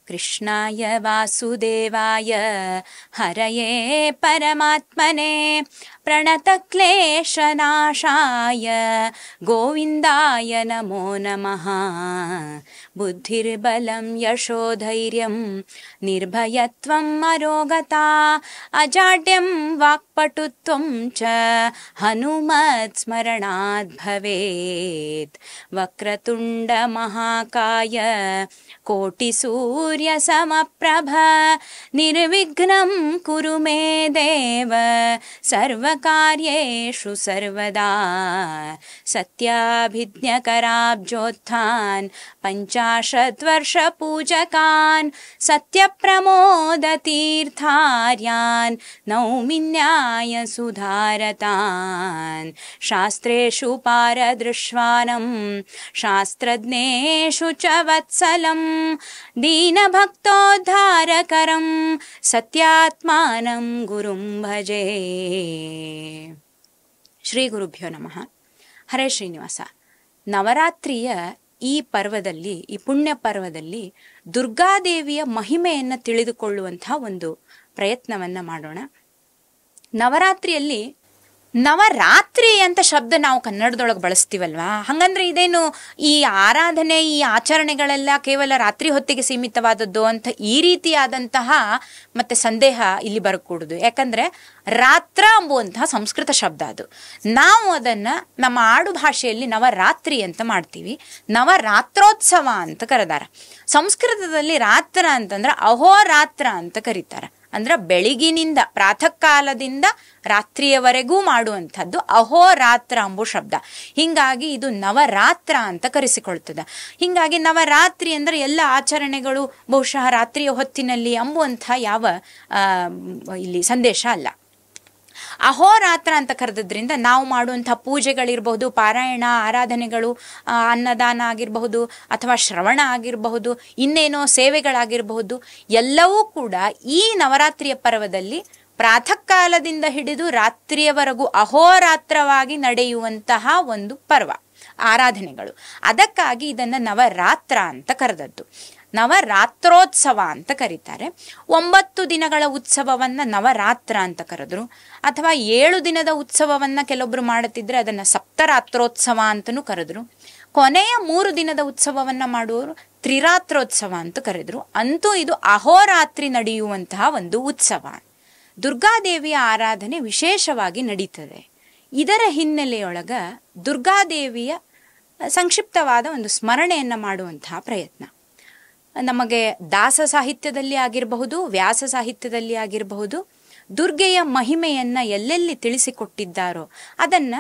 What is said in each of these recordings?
ಕೃಷ್ಣಾಯ ವಾಸುದೇವಾಯ ಹರಯೇ ಪರಮಾತ್ಮನೇ ಪ್ರಣತಕ್ಲೇಶನಾಶಾಯ ಗೋವಿಂದಾಯ ನಮೋ ನಮಃ. ಬುದ್ಧಿರ್ಬಲಂ ಯಶೋಧೈರ್ಯಂ ನಿರ್ಭಯತ್ವಂ ಅರೋಗತಾ ಅಜಾಡ್ಯಂ ವಾಕ್ಪಟುತ್ವಂ ಚ ಹನುಮತ್ ಸ್ಮರಣಾತ್ ಭವೇತ್. ವಕ್ರತುಂಡ ಮಹಾಕಾಯ ಕೋಟಿ ಸೂರ್ಯ ಸಮಪ್ರಭ ನಿರ್ವಿಘ್ನಂ ಕುರು ಮೇ ದೇವ ಸರ್ವಕಾರ್ಯೇಷು ಸರ್ವದಾ. ಸತ್ಯಾಭಿಜ್ಞಕರಾಬ್ಜೋತ್ಥಾನ್ ಪಂಚಾಶತ್ ವರ್ಷ ಪೂಜಕಾನ್ ಸತ್ಯಪ್ರಮೋದ ತೀರ್ಥಾರ್ಯಾನ್ ನೌಮಿನ್ಯಾಯ ಸುಧಾರತಾನ್. ಶಾಸ್ತ್ರೇಷು ಪಾರದೃಶ್ವಾನಂ ಶಾಸ್ತ್ರಜ್ಞೇಷು ಚ ವತ್ಸಲಂ ದೀನಭಕ್ತೋದ್ಧಾರಕರಂ ಸತ್ಯಾತ್ಮಾನಂ ಗುರುಂ ಭಜೆ. ಶ್ರೀ ಗುರುಭ್ಯೋ ನಮಃ. ಹರೇ ಶ್ರೀನಿವಾಸ. ನವರಾತ್ರಿಯ ಈ ಪರ್ವದಲ್ಲಿ, ಈ ಪುಣ್ಯ ಪರ್ವದಲ್ಲಿ ದುರ್ಗಾದೇವಿಯ ಮಹಿಮೆಯನ್ನು ತಿಳಿದುಕೊಳ್ಳುವಂತಹ ಒಂದು ಪ್ರಯತ್ನವನ್ನ ಮಾಡೋಣ. ನವರಾತ್ರಿಯಲ್ಲಿ ನವರಾತ್ರಿ ಅಂತ ಶಬ್ದ ನಾವು ಕನ್ನಡದೊಳಗೆ ಬಳಸ್ತೀವಲ್ವಾ, ಹಂಗಂದ್ರೆ ಇದೇನು ಈ ಆರಾಧನೆ ಈ ಆಚರಣೆಗಳೆಲ್ಲ ಕೇವಲ ರಾತ್ರಿ ಹೊತ್ತಿಗೆ ಸೀಮಿತವಾದದ್ದು ಅಂತ ಈ ರೀತಿಯಾದಂತಹ ಮತ್ತೆ ಸಂದೇಹ ಇಲ್ಲಿ ಬರಕೂಡುದು. ಯಾಕಂದ್ರೆ ರಾತ್ರ ಎಂಬುವಂತಹ ಸಂಸ್ಕೃತ ಶಬ್ದ ಅದು. ನಾವು ಅದನ್ನ ನಮ್ಮ ಆಡು ಭಾಷೆಯಲ್ಲಿ ನವರಾತ್ರಿ ಅಂತ ಮಾಡ್ತೀವಿ, ನವರಾತ್ರೋತ್ಸವ ಅಂತ ಕರೆದಾರ. ಸಂಸ್ಕೃತದಲ್ಲಿ ರಾತ್ರ ಅಂತಂದ್ರೆ ಅಹೋರಾತ್ರ ಅಂತ ಕರೀತಾರೆ. ಅಂದ್ರೆ ಬೆಳಿಗಿನಿಂದ ಪ್ರಾತಃ ಕಾಲದಿಂದ ರಾತ್ರಿಯವರೆಗೂ ಮಾಡುವಂಥದ್ದು ಅಹೋರಾತ್ರ ಎಂಬ ಶಬ್ದ. ಹಿಂಗಾಗಿ ಇದು ನವರಾತ್ರ ಅಂತ ಕರೆಸಿಕೊಳ್ತದೆ. ಹಿಂಗಾಗಿ ನವರಾತ್ರಿ ಅಂದ್ರೆ ಎಲ್ಲ ಆಚರಣೆಗಳು ಬಹುಶಃ ರಾತ್ರಿಯ ಹೊತ್ತಿನಲ್ಲಿ ಎಂಬುವಂಥ ಯಾವ ಇಲ್ಲಿ ಸಂದೇಶ ಅಲ್ಲ. ಅಹೋರಾತ್ರ ಅಂತ ಕರೆದ್ರಿಂದ ನಾವು ಮಾಡುವಂಥ ಪೂಜೆಗಳಿರಬಹುದು, ಪಾರಾಯಣ ಆರಾಧನೆಗಳು, ಅನ್ನದಾನ ಆಗಿರಬಹುದು ಅಥವಾ ಶ್ರವಣ ಆಗಿರಬಹುದು, ಇನ್ನೇನೋ ಸೇವೆಗಳಾಗಿರಬಹುದು, ಎಲ್ಲವೂ ಕೂಡ ಈ ನವರಾತ್ರಿಯ ಪರ್ವದಲ್ಲಿ ಪ್ರಾತಃ ಕಾಲದಿಂದ ಹಿಡಿದು ರಾತ್ರಿಯವರೆಗೂ ಅಹೋರಾತ್ರವಾಗಿ ನಡೆಯುವಂತಹ ಒಂದು ಪರ್ವ, ಆರಾಧನೆಗಳು. ಅದಕ್ಕಾಗಿ ಇದನ್ನು ನವರಾತ್ರ ಅಂತ ಕರೆದದ್ದು. ನವರಾತ್ರೋತ್ಸವ ಅಂತ ಕರೀತಾರೆ. 9 ದಿನಗಳ ಉತ್ಸವವನ್ನ ನವರಾತ್ರ ಅಂತ ಕರೆದ್ರು. ಅಥವಾ 7 ದಿನದ ಉತ್ಸವವನ್ನ ಕೆಲವೊಬ್ರು ಮಾಡುತ್ತಿದ್ರೆ ಅದನ್ನ ಸಪ್ತರಾತ್ರೋತ್ಸವ ಅಂತನೂ ಕರೆದ್ರು. ಕೊನೆಯ 3 ದಿನದ ಉತ್ಸವವನ್ನ ಮಾಡುವವರು ತ್ರಿರಾತ್ರೋತ್ಸವ ಅಂತ ಕರೆದ್ರು. ಅಂತೂ ಇದು ಅಹೋರಾತ್ರಿ ನಡೆಯುವಂತಹ ಒಂದು ಉತ್ಸವ. ದುರ್ಗಾದೇವಿಯ ಆರಾಧನೆ ವಿಶೇಷವಾಗಿ ನಡೀತದೆ. ಇದರ ಹಿನ್ನೆಲೆಯೊಳಗ ದುರ್ಗಾದೇವಿಯ ಸಂಕ್ಷಿಪ್ತವಾದ ಒಂದು ಸ್ಮರಣೆಯನ್ನ ಮಾಡುವಂತಹ ಪ್ರಯತ್ನ. ನಮಗೆ ದಾಸ ಸಾಹಿತ್ಯದಲ್ಲಿ ಆಗಿರಬಹುದು, ವ್ಯಾಸ ಸಾಹಿತ್ಯದಲ್ಲಿ ಆಗಿರಬಹುದು, ದುರ್ಗೆಯ ಮಹಿಮೆಯನ್ನ ಎಲ್ಲೆಲ್ಲಿ ತಿಳಿಸಿಕೊಟ್ಟಿದ್ದಾರೋ ಅದನ್ನ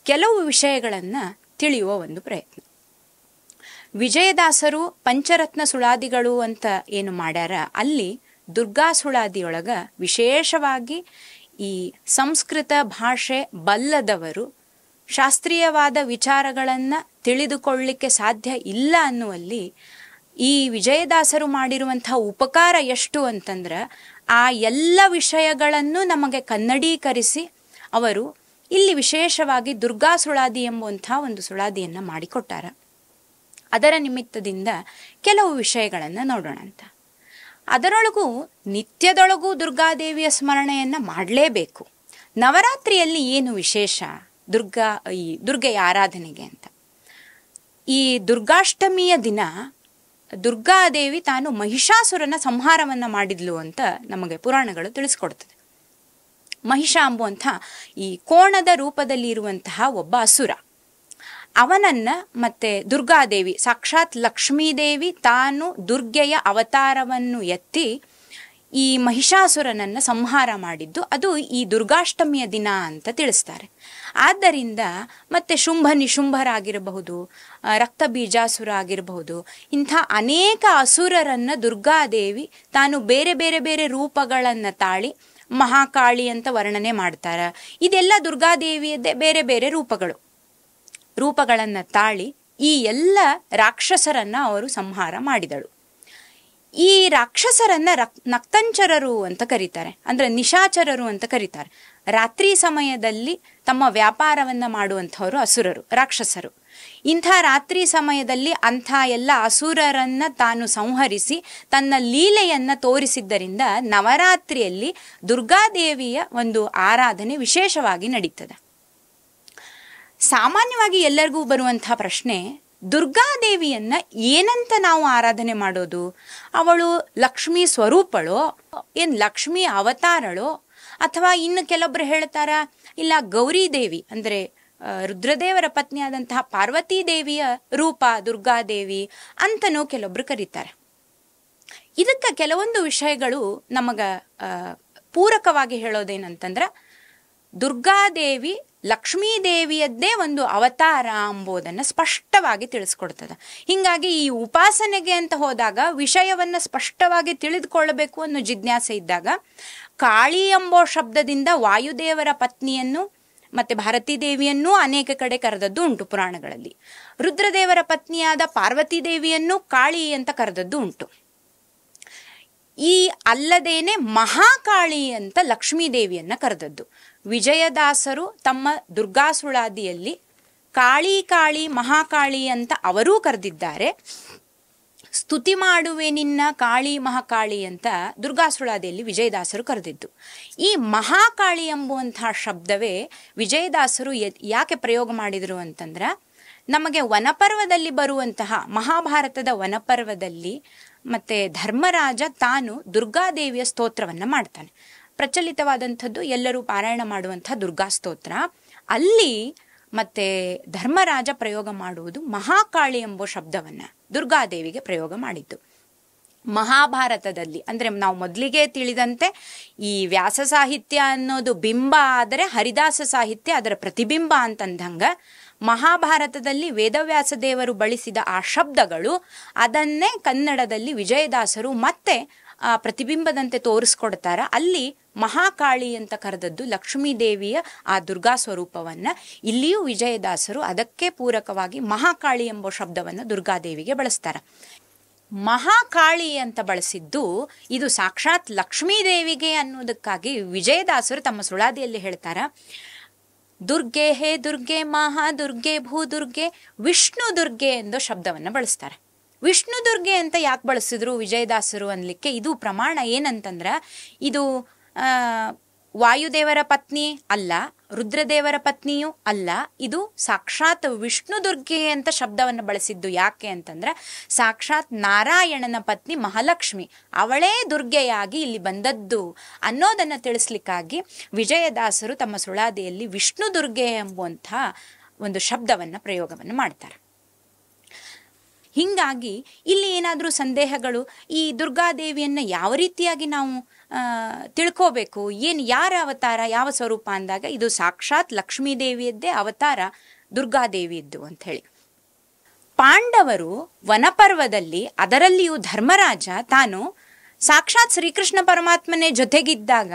ಕೆಲವು ವಿಷಯಗಳನ್ನ ತಿಳಿಯುವ ಒಂದು ಪ್ರಯತ್ನ. ವಿಜಯದಾಸರು ಪಂಚರತ್ನ ಸುಳಾದಿಗಳು ಅಂತ ಏನು ಮಾಡ್ಯಾರ, ಅಲ್ಲಿ ದುರ್ಗಾ ಸುಳಾದಿಯೊಳಗ ವಿಶೇಷವಾಗಿ ಈ ಸಂಸ್ಕೃತ ಭಾಷೆ ಬಲ್ಲದವರು ಶಾಸ್ತ್ರೀಯವಾದ ವಿಚಾರಗಳನ್ನ ತಿಳಿದುಕೊಳ್ಳಲಿಕ್ಕೆ ಸಾಧ್ಯ ಇಲ್ಲ ಅನ್ನುವಲ್ಲಿ ಈ ವಿಜಯದಾಸರು ಮಾಡಿರುವಂತಹ ಉಪಕಾರ ಎಷ್ಟು ಅಂತಂದ್ರೆ, ಆ ಎಲ್ಲ ವಿಷಯಗಳನ್ನು ನಮಗೆ ಕನ್ನಡೀಕರಿಸಿ ಅವರು ಇಲ್ಲಿ ವಿಶೇಷವಾಗಿ ದುರ್ಗಾ ಸುಳಾದಿ ಎಂಬುವಂತಹ ಒಂದು ಸುಳಾದಿಯನ್ನ ಮಾಡಿಕೊಟ್ಟಾರ. ಅದರ ನಿಮಿತ್ತದಿಂದ ಕೆಲವು ವಿಷಯಗಳನ್ನ ನೋಡೋಣ ಅಂತ. ಅದರೊಳಗೂ ನಿತ್ಯದೊಳಗೂ ದುರ್ಗಾದೇವಿಯ ಸ್ಮರಣೆಯನ್ನ ಮಾಡಲೇಬೇಕು. ನವರಾತ್ರಿಯಲ್ಲಿ ಏನು ವಿಶೇಷ ಈ ದುರ್ಗೆಯ ಆರಾಧನೆಗೆ ಅಂತ, ಈ ದುರ್ಗಾಷ್ಟಮಿಯ ದಿನ ದುರ್ಗಾದೇವಿ ತಾನು ಮಹಿಷಾಸುರನ ಸಂಹಾರವನ್ನ ಮಾಡಿದ್ಲು ಅಂತ ನಮಗೆ ಪುರಾಣಗಳು ತಿಳಿಸ್ಕೊಡ್ತದೆ. ಮಹಿಷ ಎಂಬುವಂಥ ಈ ಕೋಣದ ರೂಪದಲ್ಲಿ ಇರುವಂತಹ ಒಬ್ಬ ಅಸುರ, ಅವನನ್ನ ಮತ್ತೆ ದುರ್ಗಾದೇವಿ ಸಾಕ್ಷಾತ್ ಲಕ್ಷ್ಮೀದೇವಿ ತಾನು ದುರ್ಗೆಯ ಅವತಾರವನ್ನು ಎತ್ತಿ ಈ ಮಹಿಷಾಸುರನನ್ನ ಸಂಹಾರ ಮಾಡಿದ್ದು ಅದು ಈ ದುರ್ಗಾಷ್ಟಮಿಯ ದಿನ ಅಂತ ತಿಳಿಸ್ತಾರೆ. ಆದ್ದರಿಂದ ಮತ್ತೆ ಶುಂಭ ನಿಶುಂಭರಾಗಿರಬಹುದು, ರಕ್ತ ಬೀಜಾಸುರ ಆಗಿರಬಹುದು, ಇಂಥ ಅನೇಕ ಅಸುರರನ್ನ ದುರ್ಗಾದೇವಿ ತಾನು ಬೇರೆ ಬೇರೆ ಬೇರೆ ರೂಪಗಳನ್ನ ತಾಳಿ ಮಹಾಕಾಳಿ ಅಂತ ವರ್ಣನೆ ಮಾಡ್ತಾರ. ಇದೆಲ್ಲ ದುರ್ಗಾದೇವಿಯದ್ದೇ ಬೇರೆ ಬೇರೆ ರೂಪಗಳನ್ನ ತಾಳಿ ಈ ಎಲ್ಲ ರಾಕ್ಷಸರನ್ನ ಅವರು ಸಂಹಾರ ಮಾಡಿದಳು. ಈ ರಾಕ್ಷಸರನ್ನ ನಕ್ತಂಚರರು ಅಂತ ಕರೀತಾರೆ, ಅಂದ್ರೆ ನಿಶಾಚರರು ಅಂತ ಕರೀತಾರೆ. ರಾತ್ರಿ ಸಮಯದಲ್ಲಿ ತಮ್ಮ ವ್ಯಾಪಾರವನ್ನ ಮಾಡುವಂಥವರು ಅಸುರರು, ರಾಕ್ಷಸರು. ಇಂಥ ರಾತ್ರಿ ಸಮಯದಲ್ಲಿ ಅಂಥ ಎಲ್ಲ ಅಸುರರನ್ನ ತಾನು ಸಂಹರಿಸಿ ತನ್ನ ಲೀಲೆಯನ್ನ ತೋರಿಸಿದ್ದರಿಂದ ನವರಾತ್ರಿಯಲ್ಲಿ ದುರ್ಗಾದೇವಿಯ ಒಂದು ಆರಾಧನೆ ವಿಶೇಷವಾಗಿ ನಡೀತದೆ. ಸಾಮಾನ್ಯವಾಗಿ ಎಲ್ಲರಿಗೂ ಬರುವಂತಹ ಪ್ರಶ್ನೆ, ದುರ್ಗಾದೇವಿಯನ್ನ ಏನಂತ ನಾವು ಆರಾಧನೆ ಮಾಡೋದು? ಅವಳು ಲಕ್ಷ್ಮೀ ಸ್ವರೂಪಳೋ, ಏನ್ ಲಕ್ಷ್ಮೀ ಅವತಾರಳೋ, ಅಥವಾ ಇನ್ನು ಕೆಲವೊಬ್ರು ಹೇಳ್ತಾರ ಇಲ್ಲ ಗೌರಿ ದೇವಿ ಅಂದ್ರೆ ರುದ್ರದೇವರ ಪತ್ನಿಯಾದಂತಹ ಪಾರ್ವತೀ ದೇವಿಯ ರೂಪ ದುರ್ಗಾದೇವಿ ಅಂತನೂ ಕೆಲವೊಬ್ರು ಕರೀತಾರೆ. ಇದಕ್ಕೆ ಕೆಲವೊಂದು ವಿಷಯಗಳು ನಮಗ ಪೂರಕವಾಗಿ ಹೇಳೋದೇನಂತಂದ್ರ, ದುರ್ಗಾದೇವಿ ಲಕ್ಷ್ಮೀ ದೇವಿಯದ್ದೇ ಒಂದು ಅವತಾರ ಎಂಬುದನ್ನು ಸ್ಪಷ್ಟವಾಗಿ ತಿಳಿಸ್ಕೊಡ್ತದೆ. ಹಿಂಗಾಗಿ ಈ ಉಪಾಸನೆಗೆ ಅಂತ ಹೋದಾಗ ವಿಷಯವನ್ನ ಸ್ಪಷ್ಟವಾಗಿ ತಿಳಿದುಕೊಳ್ಳಬೇಕು ಅನ್ನೋ ಜಿಜ್ಞಾಸೆ ಇದ್ದಾಗ ಕಾಳಿ ಎಂಬೋ ಶಬ್ದದಿಂದ ವಾಯುದೇವರ ಪತ್ನಿಯನ್ನು ಮತ್ತೆ ಭಾರತೀ ದೇವಿಯನ್ನೂ ಅನೇಕ ಕಡೆ ಕರೆದದ್ದು ಉಂಟು ಪುರಾಣಗಳಲ್ಲಿ. ರುದ್ರದೇವರ ಪತ್ನಿಯಾದ ಪಾರ್ವತೀ ದೇವಿಯನ್ನು ಕಾಳಿ ಅಂತ ಕರೆದದ್ದು ಉಂಟು. ಈ ಅಲ್ಲದೇನೆ ಮಹಾಕಾಳಿ ಅಂತ ಲಕ್ಷ್ಮೀ ದೇವಿಯನ್ನ ಕರೆದದ್ದು. ವಿಜಯದಾಸರು ತಮ್ಮ ದುರ್ಗಾಸುಳಾದಿಯಲ್ಲಿ ಕಾಳಿ ಕಾಳಿ ಮಹಾಕಾಳಿ ಅಂತ ಅವರೂ ಕರೆದಿದ್ದಾರೆ. ಸ್ತುತಿ ಮಾಡುವೆ ನಿನ್ನ ಕಾಳಿ ಮಹಾಕಾಳಿ ಅಂತ ದುರ್ಗಾಸುಳಾದಿಯಲ್ಲಿ ವಿಜಯದಾಸರು ಕರೆದಿದ್ದು. ಈ ಮಹಾಕಾಳಿ ಎಂಬುವಂತಹ ಶಬ್ದವೇ ವಿಜಯದಾಸರು ಯಾಕೆ ಪ್ರಯೋಗ ಮಾಡಿದರು ಅಂತಂದ್ರ, ನಮಗೆ ವನಪರ್ವದಲ್ಲಿ ಬರುವಂತಹ ಮಹಾಭಾರತದ ವನಪರ್ವದಲ್ಲಿ ಮತ್ತೆ ಧರ್ಮರಾಜ ತಾನು ದುರ್ಗಾದೇವಿಯ ಸ್ತೋತ್ರವನ್ನ ಮಾಡ್ತಾನೆ. ಪ್ರಚಲಿತವಾದಂಥದ್ದು ಎಲ್ಲರೂ ಪಾರಾಯಣ ಮಾಡುವಂತಹ ದುರ್ಗಾ ಸ್ತೋತ್ರ. ಅಲ್ಲಿ ಮತ್ತೆ ಧರ್ಮರಾಜ ಪ್ರಯೋಗ ಮಾಡುವುದು ಮಹಾಕಾಳಿ ಎಂಬ ಶಬ್ದವನ್ನ ದುರ್ಗಾದೇವಿಗೆ ಪ್ರಯೋಗ ಮಾಡಿದ್ದು. ಮಹಾಭಾರತದಲ್ಲಿ ಅಂದ್ರೆ ನಾವು ಮೊದಲಿಗೆ ತಿಳಿದಂತೆ ಈ ವ್ಯಾಸ ಸಾಹಿತ್ಯ ಅನ್ನೋದು ಬಿಂಬ ಆದರೆ ಹರಿದಾಸ ಸಾಹಿತ್ಯ ಅದರ ಪ್ರತಿಬಿಂಬ ಅಂತಂದಂಗ, ಮಹಾಭಾರತದಲ್ಲಿ ವೇದವ್ಯಾಸ ದೇವರು ಬಳಸಿದ ಆ ಶಬ್ದಗಳು ಅದನ್ನೇ ಕನ್ನಡದಲ್ಲಿ ವಿಜಯದಾಸರು ಮತ್ತೆ ಆ ಪ್ರತಿಬಿಂಬದಂತೆ ತೋರಿಸ್ಕೊಡ್ತಾರ. ಅಲ್ಲಿ ಮಹಾಕಾಳಿ ಅಂತ ಕರೆದದ್ದು ಲಕ್ಷ್ಮೀ ದೇವಿಯ ಆ ದುರ್ಗಾ ಸ್ವರೂಪವನ್ನ. ಇಲ್ಲಿಯೂ ವಿಜಯದಾಸರು ಅದಕ್ಕೆ ಪೂರಕವಾಗಿ ಮಹಾಕಾಳಿ ಎಂಬ ಶಬ್ದವನ್ನ ದುರ್ಗಾದೇವಿಗೆ ಬಳಸ್ತಾರ. ಮಹಾಕಾಳಿ ಅಂತ ಬಳಸಿದ್ದು ಇದು ಸಾಕ್ಷಾತ್ ಲಕ್ಷ್ಮೀ ದೇವಿಗೆ ಅನ್ನೋದಕ್ಕಾಗಿ ವಿಜಯದಾಸರು ತಮ್ಮ ಸುಳಾದಿಯಲ್ಲಿ ಹೇಳ್ತಾರ, ದುರ್ಗೆ ಹೇ ದುರ್ಗೆ ಮಹಾದುರ್ಗೆ ಭೂದುರ್ಗೆ ವಿಷ್ಣು ದುರ್ಗೆ ಎಂದೋ ಶಬ್ದವನ್ನ ಬಳಸ್ತಾರೆ. ವಿಷ್ಣು ದುರ್ಗೆ ಅಂತ ಯಾಕೆ ಬಳಸಿದ್ರು ವಿಜಯದಾಸರು ಅನ್ಲಿಕ್ಕೆ ಇದು ಪ್ರಮಾಣ ಏನಂತಂದ್ರ, ಇದು ವಾಯುದೇವರ ಪತ್ನಿ ಅಲ್ಲ, ರುದ್ರದೇವರ ಪತ್ನಿಯೂ ಅಲ್ಲ, ಇದು ಸಾಕ್ಷಾತ್ ವಿಷ್ಣು ದುರ್ಗೆ ಅಂತ ಶಬ್ದವನ್ನು ಬಳಸಿದ್ದು. ಯಾಕೆ ಅಂತಂದ್ರೆ ಸಾಕ್ಷಾತ್ ನಾರಾಯಣನ ಪತ್ನಿ ಮಹಾಲಕ್ಷ್ಮಿ ಅವಳೇ ದುರ್ಗೆಯಾಗಿ ಇಲ್ಲಿ ಬಂದದ್ದು ಅನ್ನೋದನ್ನ ತಿಳಿಸ್ಲಿಕ್ಕಾಗಿ ವಿಜಯದಾಸರು ತಮ್ಮ ಸುಳಾದಿಯಲ್ಲಿ ವಿಷ್ಣು ದುರ್ಗೆ ಎಂಬುವಂಥ ಒಂದು ಶಬ್ದವನ್ನ ಪ್ರಯೋಗವನ್ನು ಮಾಡ್ತಾರೆ. ಹಿಂಗಾಗಿ ಇಲ್ಲಿ ಏನಾದರೂ ಸಂದೇಹಗಳು, ಈ ದುರ್ಗಾದೇವಿಯನ್ನ ಯಾವ ರೀತಿಯಾಗಿ ನಾವು ತಿಳ್ಕೋಬೇಕು, ಏನು ಯಾರ ಅವತಾರ ಯಾವ ಸ್ವರೂಪ ಅಂದಾಗ ಇದು ಸಾಕ್ಷಾತ್ ಲಕ್ಷ್ಮೀ ದೇವಿಯದ್ದೇ ಅವತಾರ ದುರ್ಗಾದೇವಿಯದ್ದು ಅಂತ ಹೇಳಿ. ಪಾಂಡವರು ವನಪರ್ವದಲ್ಲಿ ಅದರಲ್ಲಿಯೂ ಧರ್ಮರಾಜ ತಾನು ಸಾಕ್ಷಾತ್ ಶ್ರೀಕೃಷ್ಣ ಪರಮಾತ್ಮನೇ ಜೊತೆಗಿದ್ದಾಗ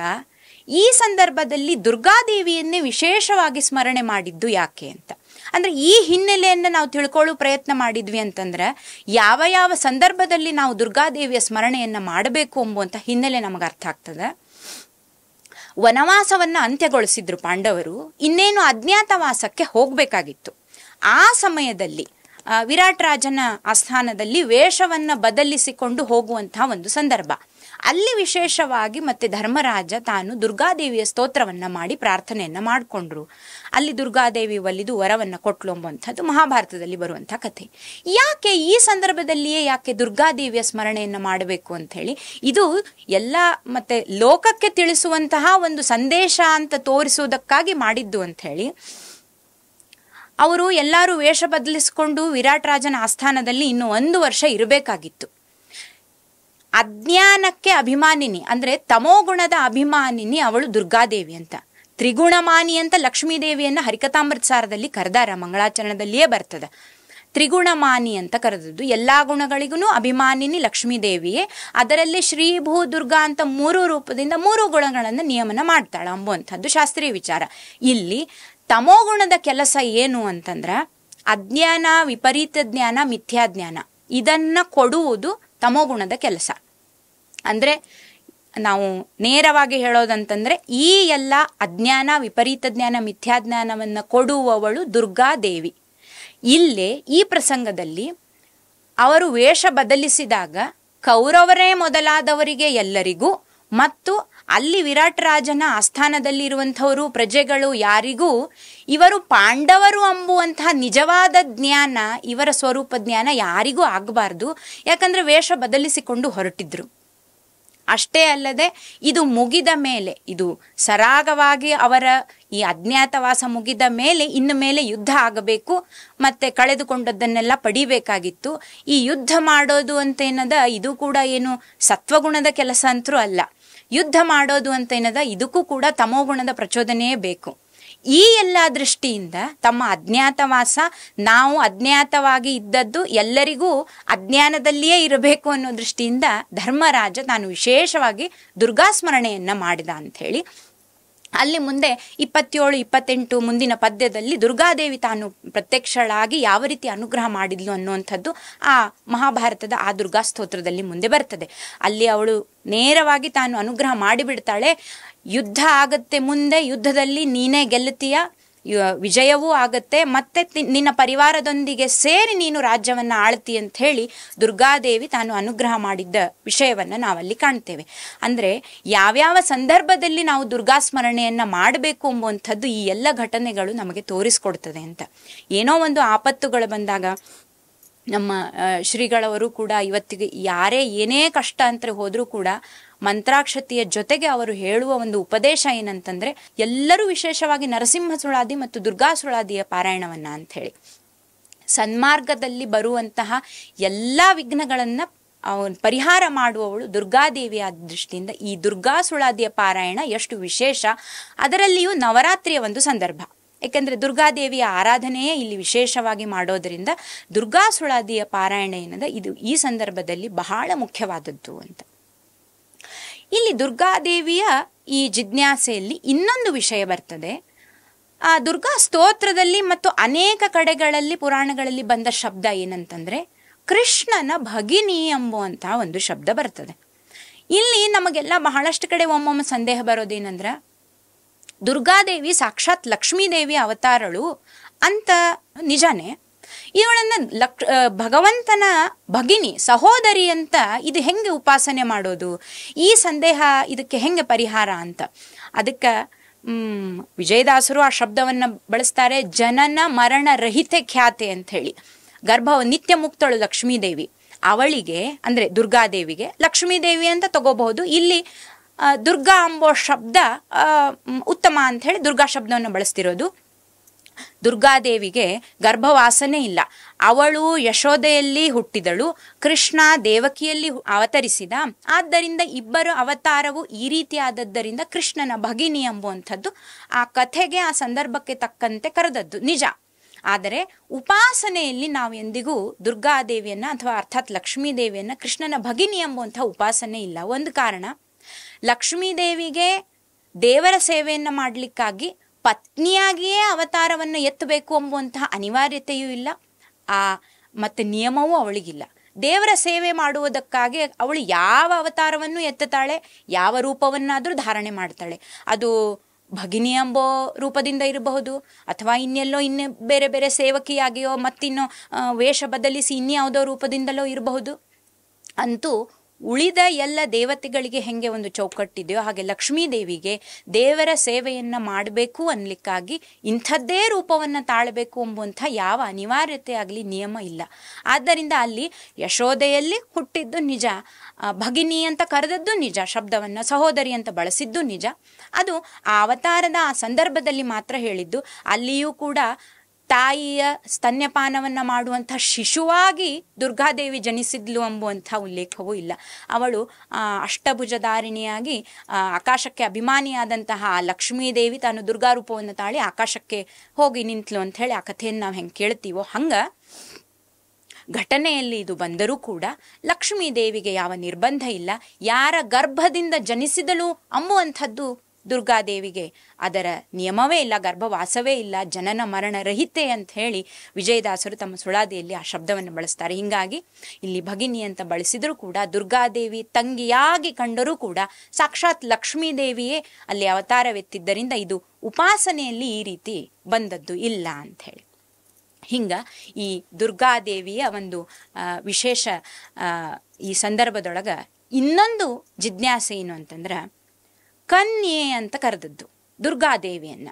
ಈ ಸಂದರ್ಭದಲ್ಲಿ ದುರ್ಗಾದೇವಿಯನ್ನೇ ವಿಶೇಷವಾಗಿ ಸ್ಮರಣೆ ಮಾಡಿದ್ದು ಯಾಕೆ ಅಂತ. ಅಂದ್ರೆ ಈ ಹಿನ್ನೆಲೆಯನ್ನ ನಾವು ತಿಳ್ಕೊಳ್ಳೋ ಪ್ರಯತ್ನ ಮಾಡಿದ್ವಿ ಅಂತಂದ್ರೆ ಯಾವ ಯಾವ ಸಂದರ್ಭದಲ್ಲಿ ನಾವು ದುರ್ಗಾದೇವಿಯ ಸ್ಮರಣೆಯನ್ನ ಮಾಡಬೇಕು ಎಂಬುವಂತ ಹಿನ್ನೆಲೆ ನಮಗೆ ಅರ್ಥ ಆಗ್ತದೆ. ವನವಾಸವನ್ನ ಅಂತ್ಯಗೊಳಿಸಿದ್ರು ಪಾಂಡವರು, ಇನ್ನೇನು ಅಜ್ಞಾತವಾಸಕ್ಕೆ ಹೋಗ್ಬೇಕಾಗಿತ್ತು. ಆ ಸಮಯದಲ್ಲಿ ವಿರಾಟ್ ರಾಜನ ಆಸ್ಥಾನದಲ್ಲಿ ವೇಷವನ್ನ ಬದಲಿಸಿಕೊಂಡು ಹೋಗುವಂತಹ ಒಂದು ಸಂದರ್ಭ. ಅಲ್ಲಿ ವಿಶೇಷವಾಗಿ ಮತ್ತೆ ಧರ್ಮರಾಜ ತಾನು ದುರ್ಗಾದೇವಿಯ ಸ್ತೋತ್ರವನ್ನ ಮಾಡಿ ಪ್ರಾರ್ಥನೆಯನ್ನ ಮಾಡಿಕೊಂಡ್ರು. ಅಲ್ಲಿ ದುರ್ಗಾದೇವಿ ಒಲಿದು ವರವನ್ನ ಕೊಟ್ಲು ಎಂಬುವಂಥದ್ದು ಮಹಾಭಾರತದಲ್ಲಿ ಬರುವಂತಹ ಕಥೆ. ಯಾಕೆ ಈ ಸಂದರ್ಭದಲ್ಲಿಯೇ ಯಾಕೆ ದುರ್ಗಾದೇವಿಯ ಸ್ಮರಣೆಯನ್ನ ಮಾಡಬೇಕು ಅಂತ ಹೇಳಿ, ಇದು ಎಲ್ಲ ಮತ್ತೆ ಲೋಕಕ್ಕೆ ತಿಳಿಸುವಂತಹ ಒಂದು ಸಂದೇಶ ಅಂತ ತೋರಿಸುವುದಕ್ಕಾಗಿ ಮಾಡಿದ್ದು ಅಂತ ಹೇಳಿ ಅವರು ಎಲ್ಲರೂ ವೇಷ ಬದಲಿಸಿಕೊಂಡು ವಿರಾಟ್ ರಾಜನ ಆಸ್ಥಾನದಲ್ಲಿ ಇನ್ನು 1 ವರ್ಷ ಇರಬೇಕಾಗಿತ್ತು. ಅಜ್ಞಾನಕ್ಕೆ ಅಭಿಮಾನಿನಿ ಅಂದ್ರೆ ತಮೋಗುಣದ ಅಭಿಮಾನಿನಿ ಅವಳು ದುರ್ಗಾದೇವಿ ಅಂತ. ತ್ರಿಗುಣಮಾನಿ ಅಂತ ಲಕ್ಷ್ಮೀ ದೇವಿಯನ್ನ ಹರಿಕಥಾಮೃತಸಾರದಲ್ಲಿ ಕರೆದಾರ, ಮಂಗಳಾಚರಣದಲ್ಲಿಯೇ ಬರ್ತದೆ. ತ್ರಿಗುಣಮಾನಿ ಅಂತ ಕರೆದದ್ದು ಎಲ್ಲಾ ಗುಣಗಳಿಗೂ ಅಭಿಮಾನಿನಿ ಲಕ್ಷ್ಮೀ ದೇವಿಯೇ. ಅದರಲ್ಲಿ ಶ್ರೀ ಭೂ ದುರ್ಗಾ ಅಂತ 3 ರೂಪದಿಂದ 3 ಗುಣಗಳನ್ನು ನಿಯಮನ ಮಾಡ್ತಾಳ ಎಂಬುವಂಥದ್ದು ಶಾಸ್ತ್ರೀಯ ವಿಚಾರ. ಇಲ್ಲಿ ತಮೋಗುಣದ ಕೆಲಸ ಏನು ಅಂತಂದ್ರ ಅಜ್ಞಾನ, ವಿಪರೀತ ಜ್ಞಾನ, ಮಿಥ್ಯಾಜ್ಞಾನ ಇದನ್ನ ಕೊಡುವುದು ತಮೋಗುಣದ ಕೆಲಸ. ಅಂದ್ರೆ ನಾವು ನೇರವಾಗಿ ಹೇಳೋದಂತಂದ್ರೆ ಈ ಎಲ್ಲ ಅಜ್ಞಾನ, ವಿಪರೀತ ಜ್ಞಾನ, ಮಿಥ್ಯಾಜ್ಞಾನವನ್ನ ಕೊಡುವವಳು ದುರ್ಗಾದೇವಿ. ಇಲ್ಲೇ ಈ ಪ್ರಸಂಗದಲ್ಲಿ ಅವರು ವೇಷ ಬದಲಿಸಿದಾಗ ಕೌರವರೇ ಮೊದಲಾದವರಿಗೆ ಎಲ್ಲರಿಗೂ ಮತ್ತು ಅಲ್ಲಿ ವಿರಾಟ್ ರಾಜನ ಆಸ್ಥಾನದಲ್ಲಿ ಇರುವಂಥವರು ಪ್ರಜೆಗಳು ಯಾರಿಗೂ ಇವರು ಪಾಂಡವರು ಎಂಬುವಂತಹ ನಿಜವಾದ ಜ್ಞಾನ, ಇವರ ಸ್ವರೂಪ ಜ್ಞಾನ ಯಾರಿಗೂ ಆಗಬಾರ್ದು. ಯಾಕಂದ್ರೆ ವೇಷ ಬದಲಿಸಿಕೊಂಡು ಹೊರಟಿದ್ರು. ಅಷ್ಟೇ ಅಲ್ಲದೆ ಇದು ಮುಗಿದ ಮೇಲೆ, ಇದು ಸರಾಗವಾಗಿ ಅವರ ಈ ಅಜ್ಞಾತವಾಸ ಮುಗಿದ ಮೇಲೆ ಇನ್ನು ಮೇಲೆ ಯುದ್ಧ ಆಗಬೇಕು, ಮತ್ತೆ ಕಳೆದುಕೊಂಡದ್ದನ್ನೆಲ್ಲ ಪಡಿಬೇಕಾಗಿತ್ತು. ಈ ಯುದ್ಧ ಮಾಡೋದು ಅಂತೇನದ ಇದು ಕೂಡ ಏನು ಸತ್ವಗುಣದ ಕೆಲಸ ಅಂತೂ ಅಲ್ಲ. ಯುದ್ಧ ಮಾಡೋದು ಅಂತೇನದ ಇದಕ್ಕೂ ಕೂಡ ತಮೋಗುಣದ ಪ್ರಚೋದನೆಯೇ ಬೇಕು. ಈ ಎಲ್ಲ ದೃಷ್ಟಿಯಿಂದ ತಮ್ಮ ಅಜ್ಞಾತವಾಸ, ನಾವು ಅಜ್ಞಾತವಾಗಿ ಇದ್ದದ್ದು ಎಲ್ಲರಿಗೂ ಅಜ್ಞಾನದಲ್ಲಿಯೇ ಇರಬೇಕು ಅನ್ನೋ ದೃಷ್ಟಿಯಿಂದ ಧರ್ಮರಾಜ ತಾನು ವಿಶೇಷವಾಗಿ ದುರ್ಗಾಸ್ಮರಣೆಯನ್ನ ಮಾಡಿದ ಅಂಥೇಳಿ ಅಲ್ಲಿ ಮುಂದೆ 27, 28 ಮುಂದಿನ ಪದ್ಯದಲ್ಲಿ ದುರ್ಗಾದೇವಿ ತಾನು ಪ್ರತ್ಯಕ್ಷಳಾಗಿ ಯಾವ ರೀತಿ ಅನುಗ್ರಹ ಮಾಡಿದ್ಲು ಅನ್ನುವಂಥದ್ದು ಆ ಮಹಾಭಾರತದ ಆ ದುರ್ಗಾ ಸ್ತೋತ್ರದಲ್ಲಿ ಮುಂದೆ ಬರ್ತದೆ. ಅಲ್ಲಿ ಅವಳು ನೇರವಾಗಿ ತಾನು ಅನುಗ್ರಹ ಮಾಡಿಬಿಡ್ತಾಳೆ. ಯುದ್ಧ ಆಗತ್ತೆ, ಮುಂದೆ ಯುದ್ಧದಲ್ಲಿ ನೀನೇ ಗೆಲ್ಲುತ್ತೀಯ, ವಿಜಯವೂ ಆಗತ್ತೆ, ಮತ್ತೆ ನಿನ್ನ ಪರಿವಾರದೊಂದಿಗೆ ಸೇರಿ ನೀನು ರಾಜ್ಯವನ್ನ ಆಳ್ತಿ ಅಂತ ಹೇಳಿ ದುರ್ಗಾದೇವಿ ತಾನು ಅನುಗ್ರಹ ಮಾಡಿದ್ದ ವಿಷಯವನ್ನ ನಾವಲ್ಲಿ ಕಾಣ್ತೇವೆ. ಅಂದ್ರೆ ಯಾವ್ಯಾವ ಸಂದರ್ಭದಲ್ಲಿ ನಾವು ದುರ್ಗಾ ಸ್ಮರಣೆಯನ್ನ ಮಾಡಬೇಕು ಎಂಬುವಂಥದ್ದು ಈ ಎಲ್ಲ ಘಟನೆಗಳು ನಮಗೆ ತೋರಿಸ್ಕೊಡ್ತದೆ ಅಂತ. ಏನೋ ಒಂದು ಆಪತ್ತುಗಳು ಬಂದಾಗ ನಮ್ಮ ಶ್ರೀಗಳವರು ಕೂಡ ಇವತ್ತಿಗೆ ಯಾರೇ ಏನೇ ಕಷ್ಟ ಅಂತ ಹೋದ್ರೂ ಕೂಡ ಮಂತ್ರಾಕ್ಷತೆಯ ಜೊತೆಗೆ ಅವರು ಹೇಳುವ ಒಂದು ಉಪದೇಶ ಏನಂತಂದ್ರೆ ಎಲ್ಲರೂ ವಿಶೇಷವಾಗಿ ನರಸಿಂಹ ಸುಳಾದಿ ಮತ್ತು ದುರ್ಗಾ ಸುಳಾದಿಯ ಪಾರಾಯಣವನ್ನ ಅಂತ ಹೇಳಿ ಸನ್ಮಾರ್ಗದಲ್ಲಿ ಬರುವಂತಹ ಎಲ್ಲಾ ವಿಘ್ನಗಳನ್ನ ಪರಿಹಾರ ಮಾಡುವವಳು ದುರ್ಗಾದೇವಿಯ ದೃಷ್ಟಿಯಿಂದ ಈ ದುರ್ಗಾ ಸುಳಾದಿಯ ಪಾರಾಯಣ ಎಷ್ಟು ವಿಶೇಷ. ಅದರಲ್ಲಿಯೂ ನವರಾತ್ರಿಯ ಒಂದು ಸಂದರ್ಭ, ಯಾಕೆಂದ್ರೆ ದುರ್ಗಾದೇವಿಯ ಆರಾಧನೆಯೇ ಇಲ್ಲಿ ವಿಶೇಷವಾಗಿ ಮಾಡೋದ್ರಿಂದ ದುರ್ಗಾ ಸುಳಾದಿಯ ಪಾರಾಯಣ ಏನದ ಇದು ಈ ಸಂದರ್ಭದಲ್ಲಿ ಬಹಳ ಮುಖ್ಯವಾದದ್ದು ಅಂತ. ಇಲ್ಲಿ ದುರ್ಗಾದೇವಿಯ ಈ ಜಿಜ್ಞಾಸೆಯಲ್ಲಿ ಇನ್ನೊಂದು ವಿಷಯ ಬರ್ತದೆ. ಆ ದುರ್ಗಾ ಸ್ತೋತ್ರದಲ್ಲಿ ಮತ್ತು ಅನೇಕ ಕಡೆಗಳಲ್ಲಿ ಪುರಾಣಗಳಲ್ಲಿ ಬಂದ ಶಬ್ದ ಏನಂತಂದ್ರೆ ಕೃಷ್ಣನ ಭಗಿನಿ ಎಂಬುವಂತಹ ಒಂದು ಶಬ್ದ ಬರ್ತದೆ. ಇಲ್ಲಿ ನಮಗೆಲ್ಲ ಬಹಳಷ್ಟು ಕಡೆ ಒಮ್ಮೊಮ್ಮೆ ಸಂದೇಹ ಬರೋದೇನಂದ್ರ ದುರ್ಗಾದೇವಿ ಸಾಕ್ಷಾತ್ ಲಕ್ಷ್ಮೀದೇವಿ ಅವತಾರಳು ಅಂತ ನಿಜಾನೇ, ಇವಳನ್ನ ಭಗವಂತನ ಭಗಿನಿ ಸಹೋದರಿ ಅಂತ ಇದು ಹೆಂಗೆ ಉಪಾಸನೆ ಮಾಡೋದು, ಈ ಸಂದೇಹ ಇದಕ್ಕೆ ಹೆಂಗೆ ಪರಿಹಾರ ಅಂತ. ಅದಕ್ಕೆ ವಿಜಯದಾಸರು ಆ ಶಬ್ದವನ್ನ ಬಳಸ್ತಾರೆ, ಜನನ ಮರಣ ರಹಿತೆ ಖ್ಯಾತೆ ಅಂತ ಹೇಳಿ. ನಿತ್ಯ ಮುಕ್ತಳು ಲಕ್ಷ್ಮೀದೇವಿ, ಅವಳಿಗೆ ಅಂದ್ರೆ ದುರ್ಗಾದೇವಿಗೆ ಲಕ್ಷ್ಮೀದೇವಿ ಅಂತ ತಗೋಬಹುದು. ಇಲ್ಲಿ ದುರ್ಗಾ ಎಂಬೋ ಶಬ್ದ ಉತ್ತಮ ಅಂತ ಹೇಳಿ ದುರ್ಗಾ ಶಬ್ದವನ್ನು ಬಳಸ್ತಿರೋದು. ದುರ್ಗಾದೇವಿಗೆ ಗರ್ಭವಾಸನೆ ಇಲ್ಲ, ಅವಳು ಯಶೋದೆಯಲ್ಲಿ ಹುಟ್ಟಿದಳು, ಕೃಷ್ಣ ದೇವಕಿಯಲ್ಲಿ ಅವತರಿಸಿದ. ಆದ್ದರಿಂದ ಇಬ್ಬರ ಅವತಾರವು ಈ ರೀತಿ ಆದದ್ದರಿಂದ ಕೃಷ್ಣನ ಭಗಿನಿ ಎಂಬುವಂಥದ್ದು ಆ ಕಥೆಗೆ ಆ ಸಂದರ್ಭಕ್ಕೆ ತಕ್ಕಂತೆ ಕರೆದದ್ದು ನಿಜ. ಆದರೆ ಉಪಾಸನೆಯಲ್ಲಿ ನಾವು ಎಂದಿಗೂ ದುರ್ಗಾದೇವಿಯನ್ನ ಅಥವಾ ಅರ್ಥಾತ್ ಲಕ್ಷ್ಮೀದೇವಿಯನ್ನ ಕೃಷ್ಣನ ಭಗಿನಿ ಎಂಬುವಂತಹ ಉಪಾಸನೆ ಇಲ್ಲ. ಒಂದು ಕಾರಣ, ಲಕ್ಷ್ಮೀದೇವಿಗೆ ದೇವರ ಸೇವೆಯನ್ನ ಮಾಡ್ಲಿಕ್ಕಾಗಿ ಪತ್ನಿಯಾಗಿಯೇ ಅವತಾರವನ್ನು ಎತ್ತಬೇಕು ಎಂಬುವಂತಹ ಅನಿವಾರ್ಯತೆಯೂ ಇಲ್ಲ, ಮತ್ತೆ ನಿಯಮವೂ ಅವಳಿಗಿಲ್ಲ. ದೇವರ ಸೇವೆ ಮಾಡುವುದಕ್ಕಾಗಿ ಅವಳು ಯಾವ ಅವತಾರವನ್ನು ಎತ್ತುತ್ತಾಳೆ, ಯಾವ ರೂಪವನ್ನಾದ್ರೂ ಧಾರಣೆ ಮಾಡ್ತಾಳೆ. ಅದು ಭಗಿನಿ ಎಂಬೋ ರೂಪದಿಂದ ಇರಬಹುದು, ಅಥವಾ ಇನ್ನೆಲ್ಲೋ ಬೇರೆ ಬೇರೆ ಸೇವಕಿಯಾಗಿಯೋ ಮತ್ತಿನ್ನೋ ವೇಷ ಬದಲಿಸಿ ಇನ್ಯಾವುದೋ ರೂಪದಿಂದಲೋ ಇರಬಹುದು. ಅಂತೂ ಉಳಿದ ಎಲ್ಲ ದೇವತೆಗಳಿಗೆ ಹೆಂಗೆ ಒಂದು ಚೌಕಟ್ಟಿದೆಯೋ ಹಾಗೆ ಲಕ್ಷ್ಮೀ ದೇವಿಗೆ ದೇವರ ಸೇವೆಯನ್ನ ಮಾಡಬೇಕು ಅನ್ಲಿಕ್ಕಾಗಿ ಇಂಥದ್ದೇ ರೂಪವನ್ನ ತಾಳಬೇಕು ಎಂಬುವಂಥ ಯಾವ ಅನಿವಾರ್ಯತೆ ಆಗಲಿ ನಿಯಮ ಇಲ್ಲ. ಆದ್ದರಿಂದ ಅಲ್ಲಿ ಯಶೋದೆಯಲ್ಲಿ ಹುಟ್ಟಿದ್ದು ನಿಜ, ಭಗಿನಿ ಅಂತ ಕರೆದದ್ದು ನಿಜ, ಶಬ್ದವನ್ನ ಸಹೋದರಿ ಅಂತ ಬಳಸಿದ್ದು ನಿಜ. ಅದು ಆ ಅವತಾರದ ಆ ಸಂದರ್ಭದಲ್ಲಿ ಮಾತ್ರ ಹೇಳಿದ್ದು. ಅಲ್ಲಿಯೂ ಕೂಡ ತಾಯಿಯ ಸ್ತನ್ಯಪಾನವನ್ನ ಮಾಡುವಂಥ ಶಿಶುವಾಗಿ ದುರ್ಗಾದೇವಿ ಜನಿಸಿದ್ಲು ಎಂಬುವಂಥ ಉಲ್ಲೇಖವೂ ಇಲ್ಲ. ಅವಳು ಅಷ್ಟಭುಜಧಾರಿಣಿಯಾಗಿ ಆಕಾಶಕ್ಕೆ ಅಭಿಮಾನಿಯಾದಂತಹ ಲಕ್ಷ್ಮೀದೇವಿ ತಾನು ದುರ್ಗಾ ರೂಪವನ್ನು ತಾಳಿ ಆಕಾಶಕ್ಕೆ ಹೋಗಿ ನಿಂತ್ಲು ಅಂತ ಹೇಳಿ ಆ ಕಥೆಯನ್ನು ನಾವು ಹೆಂಗೆ ಕೇಳ್ತೀವೋ ಹಂಗ ಘಟನೆಯಲ್ಲಿ ಇದು ಬಂದರೂ ಕೂಡ ಲಕ್ಷ್ಮೀ ದೇವಿಗೆ ಯಾವ ನಿರ್ಬಂಧ ಇಲ್ಲ. ಯಾರ ಗರ್ಭದಿಂದ ಜನಿಸಿದಳು ಅಂಬುವಂಥದ್ದು ದುರ್ಗಾದೇವಿಗೆ ಅದರ ನಿಯಮವೇ ಇಲ್ಲ, ಗರ್ಭವಾಸವೇ ಇಲ್ಲ, ಜನನ ಮರಣ ರಹಿತೆ ಅಂತ ಹೇಳಿ ವಿಜಯದಾಸರು ತಮ್ಮ ಸುಳಾದಿಯಲ್ಲಿ ಆ ಶಬ್ದವನ್ನು ಬಳಸ್ತಾರೆ. ಹಿಂಗಾಗಿ ಇಲ್ಲಿ ಭಗಿನಿ ಅಂತ ಬಳಸಿದರೂ ಕೂಡ ದುರ್ಗಾದೇವಿ ತಂಗಿಯಾಗಿ ಕಂಡರೂ ಕೂಡ ಸಾಕ್ಷಾತ್ ಲಕ್ಷ್ಮೀ ದೇವಿಯೇ ಅಲ್ಲಿ ಅವತಾರವೆತ್ತಿದ್ದರಿಂದ ಇದು ಉಪಾಸನೆಯಲ್ಲಿ ಈ ರೀತಿ ಬಂದದ್ದು ಇಲ್ಲ ಅಂತ ಹೇಳಿ. ಹಿಂಗ ಈ ದುರ್ಗಾದೇವಿಯ ಒಂದು ವಿಶೇಷ ಈ ಸಂದರ್ಭದೊಳಗ ಇನ್ನೊಂದು ಜಿಜ್ಞಾಸೆ ಏನು ಅಂತಂದ್ರೆ, ಕನ್ಯೆ ಅಂತ ಕರೆದದ್ದು ದುರ್ಗಾದೇವಿಯನ್ನ,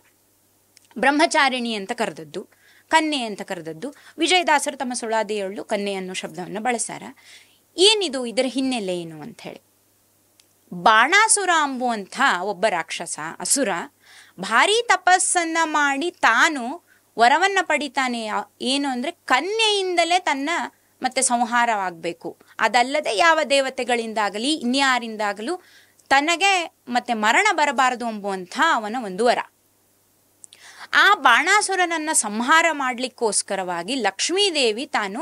ಬ್ರಹ್ಮಚಾರಿಣಿ ಅಂತ ಕರೆದದ್ದು, ಕನ್ಯೆ ಅಂತ ಕರೆದದ್ದು. ವಿಜಯದಾಸರು ತಮ್ಮ ಸುಳಾದಿಯೊಳ್ಳು ಕನ್ಯೆ ಅನ್ನೋ ಶಬ್ದವನ್ನು ಬಳಸ್ಯಾರ. ಏನಿದು, ಇದರ ಹಿನ್ನೆಲೆ ಏನು ಅಂತ ಹೇಳಿ, ಬಾಣಾಸುರ ಅಂಬುವಂಥ ಒಬ್ಬ ರಾಕ್ಷಸ ಅಸುರ ಭಾರಿ ತಪಸ್ಸನ್ನ ಮಾಡಿ ತಾನು ವರವನ್ನ ಪಡಿತಾನೆ. ಏನು ಅಂದ್ರೆ ಕನ್ಯೆಯಿಂದಲೇ ತನ್ನ ಮತ್ತೆ ಸಂಹಾರವಾಗಬೇಕು, ಅದಲ್ಲದೆ ಯಾವ ದೇವತೆಗಳಿಂದಾಗಲಿ ಇನ್ಯಾರಿಂದಾಗಲೂ ತನಗೆ ಮತ್ತೆ ಮರಣ ಬರಬಾರದು ಎಂಬುವಂಥ ಅವನ ಒಂದು ವರ. ಆ ಬಾಣಾಸುರನನ್ನ ಸಂಹಾರ ಮಾಡ್ಲಿಕ್ಕೋಸ್ಕರವಾಗಿ ಲಕ್ಷ್ಮೀದೇವಿ ತಾನು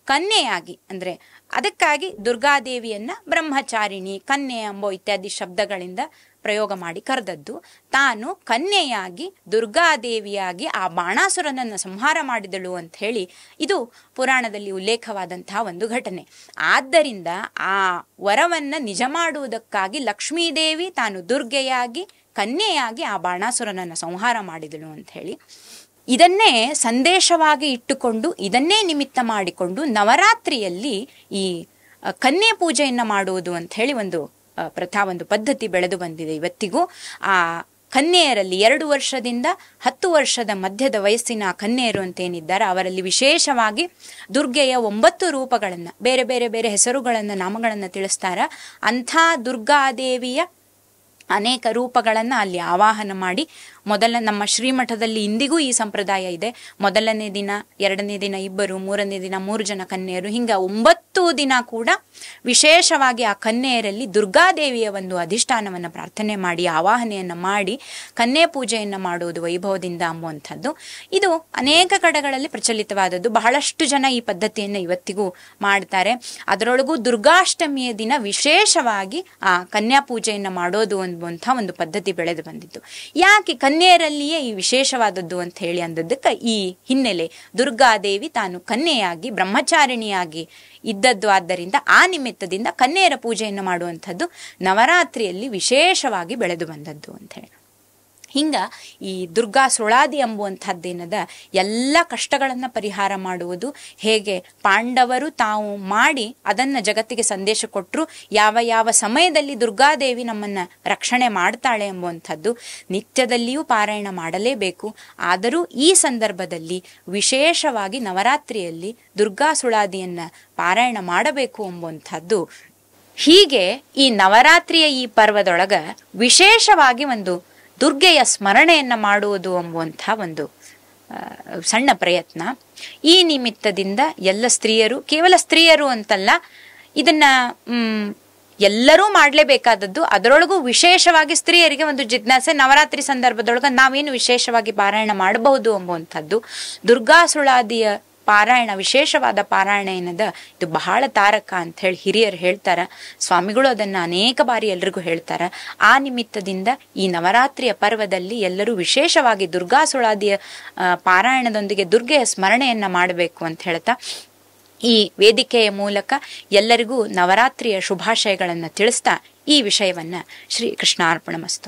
ಕನ್ಯೆಯಾಗಿ, ಅಂದ್ರೆ ಅದಕ್ಕಾಗಿ ದುರ್ಗಾದೇವಿಯನ್ನ ಬ್ರಹ್ಮಚಾರಿಣಿ, ಕನ್ಯೆ ಎಂಬೋ ಇತ್ಯಾದಿ ಶಬ್ದಗಳಿಂದ ಪ್ರಯೋಗ ಮಾಡಿ ಕರೆದದ್ದು. ತಾನು ಕನ್ಯೆಯಾಗಿ ದುರ್ಗಾದೇವಿಯಾಗಿ ಆ ಬಾಣಾಸುರನನ್ನು ಸಂಹಾರ ಮಾಡಿದಳು ಅಂತ ಹೇಳಿ ಇದು ಪುರಾಣದಲ್ಲಿ ಉಲ್ಲೇಖವಾದಂತಹ ಒಂದು ಘಟನೆ. ಆದ್ದರಿಂದ ಆ ವರವನ್ನ ನಿಜ ಮಾಡುವುದಕ್ಕಾಗಿ ಲಕ್ಷ್ಮೀದೇವಿ ತಾನು ದುರ್ಗೆಯಾಗಿ ಕನ್ಯೆಯಾಗಿ ಆ ಬಾಣಾಸುರನನ್ನು ಸಂಹಾರ ಮಾಡಿದಳು ಅಂತ ಹೇಳಿ ಇದನ್ನೇ ಸಂದೇಶವಾಗಿ ಇಟ್ಟುಕೊಂಡು, ಇದನ್ನೇ ನಿಮಿತ್ತ ಮಾಡಿಕೊಂಡು ನವರಾತ್ರಿಯಲ್ಲಿ ಈ ಕನ್ಯೆ ಪೂಜೆಯನ್ನ ಮಾಡುವುದು ಅಂತ ಹೇಳಿ ಒಂದು ಪ್ರಥಾ, ಒಂದು ಪದ್ಧತಿ ಬೆಳೆದು ಬಂದಿದೆ ಇವತ್ತಿಗೂ. ಆ ಕನ್ಯೆಯರಲ್ಲಿ 2 ವರ್ಷದಿಂದ 10 ವರ್ಷದ ಮಧ್ಯದ ವಯಸ್ಸಿನ ಕನ್ಯೆಯರು ಅಂತೇನಿದ್ದಾರೆ ಅವರಲ್ಲಿ ವಿಶೇಷವಾಗಿ ದುರ್ಗೆಯ 9 ರೂಪಗಳನ್ನು, ಬೇರೆ ಬೇರೆ ಬೇರೆ ಹೆಸರುಗಳನ್ನು, ನಾಮಗಳನ್ನು ತಿಳಿಸ್ತಾರ. ಅಂಥ ದುರ್ಗಾದೇವಿಯ ಅನೇಕ ರೂಪಗಳನ್ನು ಅಲ್ಲಿ ಆವಾಹನ ಮಾಡಿ, ನಮ್ಮ ಶ್ರೀಮಠದಲ್ಲಿ ಇಂದಿಗೂ ಈ ಸಂಪ್ರದಾಯ ಇದೆ. ಮೊದಲನೇ ದಿನ, 2ನೇ ದಿನ 2, 3ನೇ ದಿನ 3 ಜನ ಕನ್ಯೆಯರು, ಹಿಂಗ 9 ದಿನ ಕೂಡ ವಿಶೇಷವಾಗಿ ಆ ಕನ್ಯೆಯರಲ್ಲಿ ದುರ್ಗಾದೇವಿಯ ಒಂದು ಅಧಿಷ್ಠಾನವನ್ನು ಪ್ರಾರ್ಥನೆ ಮಾಡಿ, ಆವಾಹನೆಯನ್ನು ಮಾಡಿ ಕನ್ಯೆ ಪೂಜೆಯನ್ನು ಮಾಡುವುದು ವೈಭವದಿಂದ ಅಂಬುವಂಥದ್ದು ಇದು ಅನೇಕ ಕಡೆಗಳಲ್ಲಿ ಪ್ರಚಲಿತವಾದದ್ದು. ಬಹಳಷ್ಟು ಜನ ಈ ಪದ್ಧತಿಯನ್ನು ಇವತ್ತಿಗೂ ಮಾಡ್ತಾರೆ. ಅದರೊಳಗೂ ದುರ್ಗಾಷ್ಟಮಿಯ ದಿನ ವಿಶೇಷವಾಗಿ ಆ ಕನ್ಯಾ ಪೂಜೆಯನ್ನು ಮಾಡೋದು ಅನ್ನುವಂಥ ಒಂದು ಪದ್ಧತಿ ಬೆಳೆದು ಬಂದಿತ್ತು. ಯಾಕೆ ಕನ್ಯೆಯರಲ್ಲಿಯೇ ಈ ವಿಶೇಷವಾದದ್ದು ಅಂತ ಹೇಳಿ ಅಂದದ್ದಕ್ಕೆ ಈ ಹಿನ್ನೆಲೆ, ದುರ್ಗಾದೇವಿ ತಾನು ಕನ್ಯೆಯಾಗಿ ಬ್ರಹ್ಮಚಾರಿಣಿಯಾಗಿ ಇದ್ದದ್ದು. ಆದ್ದರಿಂದ ಆ ನಿಮಿತ್ತದಿಂದ ಕನ್ಯೆಯರ ಪೂಜೆಯನ್ನು ಮಾಡುವಂಥದ್ದು ನವರಾತ್ರಿಯಲ್ಲಿ ವಿಶೇಷವಾಗಿ ಬೆಳೆದು ಬಂದದ್ದು ಅಂತ ಹೇಳಿ. ಹಿಂಗ ಈ ದುರ್ಗಾ ಸುಳಾದಿ ಎಂಬುವಂಥದ್ದೇನದ ಎಲ್ಲ ಕಷ್ಟಗಳನ್ನು ಪರಿಹಾರ ಮಾಡುವುದು, ಹೇಗೆ ಪಾಂಡವರು ತಾವು ಮಾಡಿ ಅದನ್ನು ಜಗತ್ತಿಗೆ ಸಂದೇಶ ಕೊಟ್ಟರು, ಯಾವ ಯಾವ ಸಮಯದಲ್ಲಿ ದುರ್ಗಾದೇವಿ ನಮ್ಮನ್ನು ರಕ್ಷಣೆ ಮಾಡ್ತಾಳೆ ಎಂಬುವಂಥದ್ದು ನಿತ್ಯದಲ್ಲಿಯೂ ಪಾರಾಯಣ ಮಾಡಲೇಬೇಕು. ಆದರೂ ಈ ಸಂದರ್ಭದಲ್ಲಿ ವಿಶೇಷವಾಗಿ ನವರಾತ್ರಿಯಲ್ಲಿ ದುರ್ಗಾ ಸುಳಾದಿಯನ್ನು ಪಾರಾಯಣ ಮಾಡಬೇಕು ಎಂಬುವಂಥದ್ದು. ಹೀಗೆ ಈ ನವರಾತ್ರಿಯ ಈ ಪರ್ವದೊಳಗ ವಿಶೇಷವಾಗಿ ಒಂದು ದುರ್ಗೆಯ ಸ್ಮರಣೆಯನ್ನ ಮಾಡುವುದು ಎಂಬುವಂಥ ಒಂದು ಸಣ್ಣ ಪ್ರಯತ್ನ. ಈ ನಿಮಿತ್ತದಿಂದ ಎಲ್ಲ ಸ್ತ್ರೀಯರು, ಕೇವಲ ಸ್ತ್ರೀಯರು ಅಂತಲ್ಲ, ಇದನ್ನ ಎಲ್ಲರೂ ಮಾಡಲೇಬೇಕಾದದ್ದು. ಅದರೊಳಗೂ ವಿಶೇಷವಾಗಿ ಸ್ತ್ರೀಯರಿಗೆ ಒಂದು ಜಿಜ್ಞಾಸೆ, ನವರಾತ್ರಿ ಸಂದರ್ಭದೊಳಗೆ ನಾವೇನು ವಿಶೇಷವಾಗಿ ಪಾರಾಯಣ ಮಾಡಬಹುದು ಎಂಬುವಂಥದ್ದು. ದುರ್ಗಾ ಸುಳಾದಿಯ ಪಾರಾಯಣ, ವಿಶೇಷವಾದ ಪಾರಾಯಣ ಏನದ ಇದು ಬಹಳ ತಾರಕ ಅಂತ ಹೇಳಿ ಹಿರಿಯರು ಹೇಳ್ತಾರ. ಸ್ವಾಮಿಗಳು ಅದನ್ನು ಅನೇಕ ಬಾರಿ ಎಲ್ರಿಗೂ ಹೇಳ್ತಾರ. ಆ ನಿಮಿತ್ತದಿಂದ ಈ ನವರಾತ್ರಿಯ ಪರ್ವದಲ್ಲಿ ಎಲ್ಲರೂ ವಿಶೇಷವಾಗಿ ದುರ್ಗಾ ಸುಳಾದಿಯ ಪಾರಾಯಣದೊಂದಿಗೆ ದುರ್ಗೆಯ ಸ್ಮರಣೆಯನ್ನ ಮಾಡಬೇಕು ಅಂತ ಹೇಳ್ತಾ ಈ ವೇದಿಕೆಯ ಮೂಲಕ ಎಲ್ಲರಿಗೂ ನವರಾತ್ರಿಯ ಶುಭಾಶಯಗಳನ್ನು ತಿಳಿಸ್ತಾ ಈ ವಿಷಯವನ್ನ ಶ್ರೀ ಕೃಷ್ಣಾರ್ಪಣಮಸ್ತು.